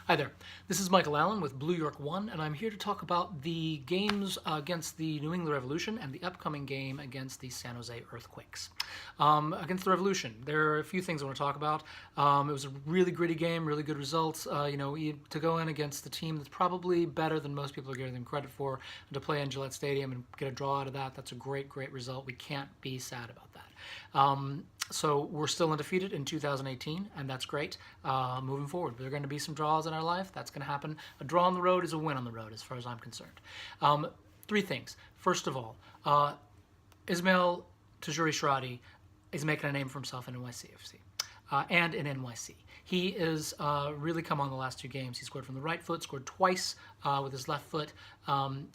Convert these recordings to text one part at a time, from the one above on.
Hi there, this is Michael Allen with Blue York 1, and I'm here to talk about the games against the New England Revolution and the upcoming game against the San Jose Earthquakes. Against the Revolution, there are a few things I want to talk about. It was a really gritty game, really good results. To go in against the team that's probably better than most people are giving them credit for, and to play in Gillette Stadium and get a draw out of that, that's a great, great result. We can't be sad about that. So we're still undefeated in 2018, and that's great. Moving forward, there are going to be some draws in our life. That's going to happen. A draw on the road is a win on the road, as far as I'm concerned. Three things. First of all, Ismail Tajuri-Shradi is making a name for himself in NYCFC and in NYC. He is really come on the last two games. He scored from the right foot, scored twice with his left foot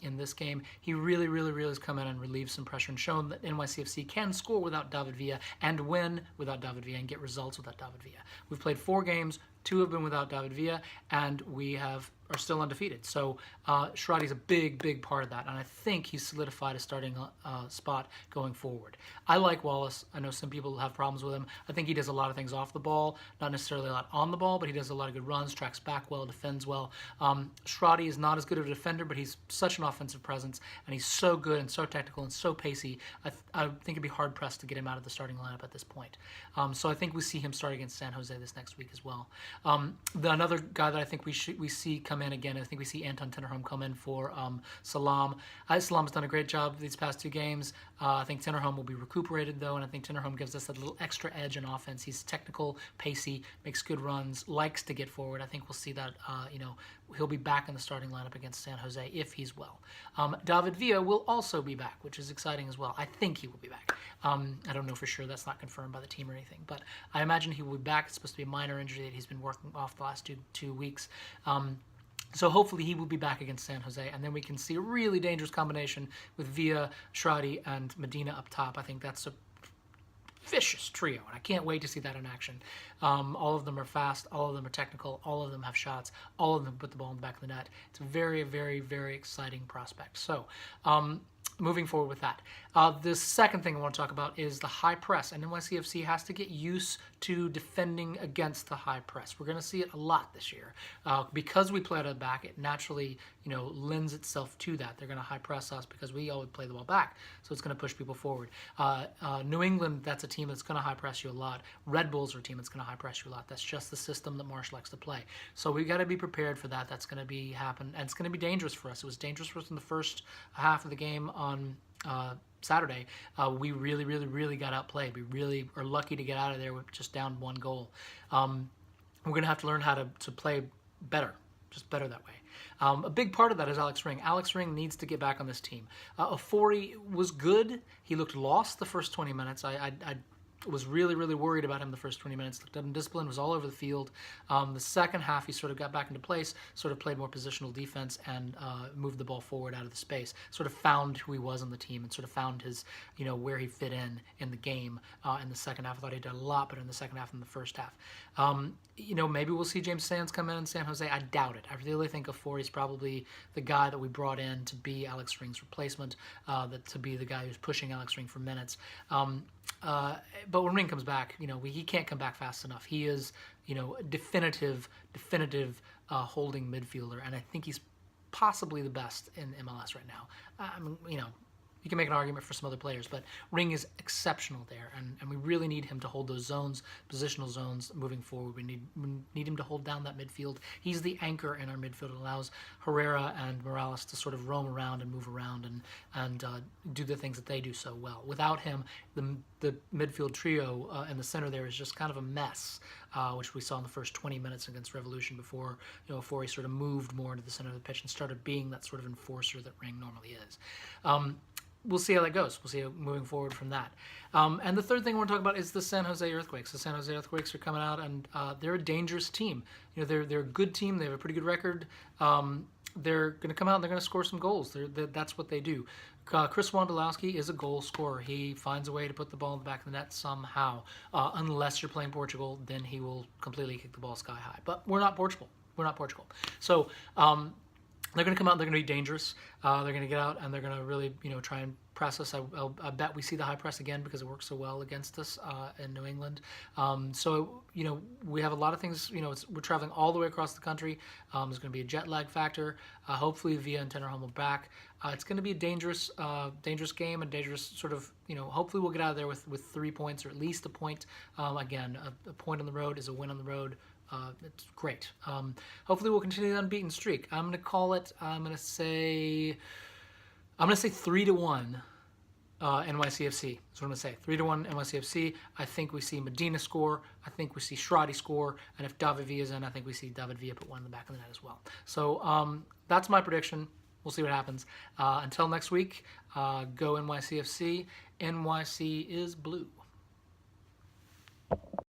in this game. He really has come in and relieved some pressure and shown that NYCFC can score without David Villa and win without David Villa and get results without David Villa. We've played 4 games. 2 have been without David Villa, and we are still undefeated. So Shradi's a big part of that, and I think he's solidified a starting spot going forward. I like Wallace. I know some people have problems with him. I think he does a lot of things off the ball, not necessarily a lot on the ball, but he does a lot of good runs, tracks back well, defends well. Shradi is not as good of a defender, but he's such an offensive presence, and he's so good and so technical and so pacey. I think it'd be hard-pressed to get him out of the starting lineup at this point. So I think we see him start against San Jose this next week as well. Another guy that I think we see come in again, I think we see Anton Tinnerholm come in for Salam. Salam's done a great job these past 2 games. I think Tinnerholm will be recuperated though, and I think Tinnerholm gives us a little extra edge in offense. He's technical, pacey, makes good runs, likes to get forward. I think we'll see that. He'll be back in the starting lineup against San Jose if he's well. David Villa will also be back, which is exciting as well. I think he will be back. I don't know for sure. That's not confirmed by the team or anything, but I imagine he will be back. It's supposed to be a minor injury that he's been working off the last two weeks. So hopefully he will be back against San Jose, and then we can see a really dangerous combination with Villa, Shradi, and Medina up top. I think that's a vicious trio, and I can't wait to see that in action. All of them are fast, all of them are technical, all of them have shots, all of them put the ball in the back of the net. It's a very exciting prospect. So moving forward with that. The second thing I want to talk about is the high press, and NYCFC has to get used to defending against the high press. We're going to see it a lot this year. Because we play out of the back, it naturally lends itself to that. They're going to high press us because we always play the ball back, so it's going to push people forward. New England, that's a team that's going to high press you a lot. Red Bulls are a team that's going to high press you a lot. That's just the system that Marsh likes to play. So we've got to be prepared for that. That's going to happen, and it's going to be dangerous for us. It was dangerous for us in the first half of the game on Saturday. We really got outplayed. We really are lucky to get out of there with just down 1 goal. We're going to have to learn how to play better, just better that way. A big part of that is Alex Ring. Alex Ring needs to get back on this team. Ofori was good. He looked lost the first 20 minutes. I was really worried about him the first 20 minutes. Looked undisciplined, was all over the field. The second half, he sort of got back into place, sort of played more positional defense, and moved the ball forward out of the space. Sort of found who he was on the team, and sort of found his, where he fit in the game in the second half. I thought he did a lot better in the second half than the first half. Maybe we'll see James Sands come in San Jose. I doubt it. I really think Ofori is probably the guy that we brought in to be Alex Ring's replacement, to be the guy who's pushing Alex Ring for minutes. But when Ring comes back, he can't come back fast enough. He is, definitive holding midfielder, and I think he's possibly the best in MLS right now. You can make an argument for some other players, but Ring is exceptional there, and we really need him to hold those zones, positional zones, moving forward. We need him to hold down that midfield. He's the anchor in our midfield. It allows Herrera and Morales to sort of roam around and move around and do the things that they do so well. Without him, the midfield trio in the center there is just kind of a mess, which we saw in the first 20 minutes against Revolution before he sort of moved more into the center of the pitch and started being that sort of enforcer that Ring normally is. We'll see how that goes. We'll see how moving forward from that. And the third thing I want to talk about is the San Jose Earthquakes. The San Jose Earthquakes are coming out, and they're a dangerous team. They're a good team. They have a pretty good record. They're going to come out and they're going to score some goals. That's what they do. Chris Wondolowski is a goal scorer. He finds a way to put the ball in the back of the net somehow. Unless you're playing Portugal, then he will completely kick the ball sky high. But we're not Portugal. So They're going to come out. They're going to be dangerous. They're going to get out and they're going to really, try and press us. I bet we see the high press again because it works so well against us in New England. So we have a lot of things. We're traveling all the way across the country. There's going to be a jet lag factor. Hopefully, Villa and Tenderholm will back. It's going to be a dangerous game, a dangerous sort of. Hopefully, we'll get out of there with 3 points or at least a point. Again, a point on the road is a win on the road. It's great. Hopefully we'll continue the unbeaten streak. I'm going to say 3-1 NYCFC. That's what I'm going to say. 3-1 NYCFC. I think we see Medina score. I think we see Shradi score. And if David Villa's in, I think we see David Villa put one in the back of the net as well. So that's my prediction. We'll see what happens. Until next week, go NYCFC. NYC is blue.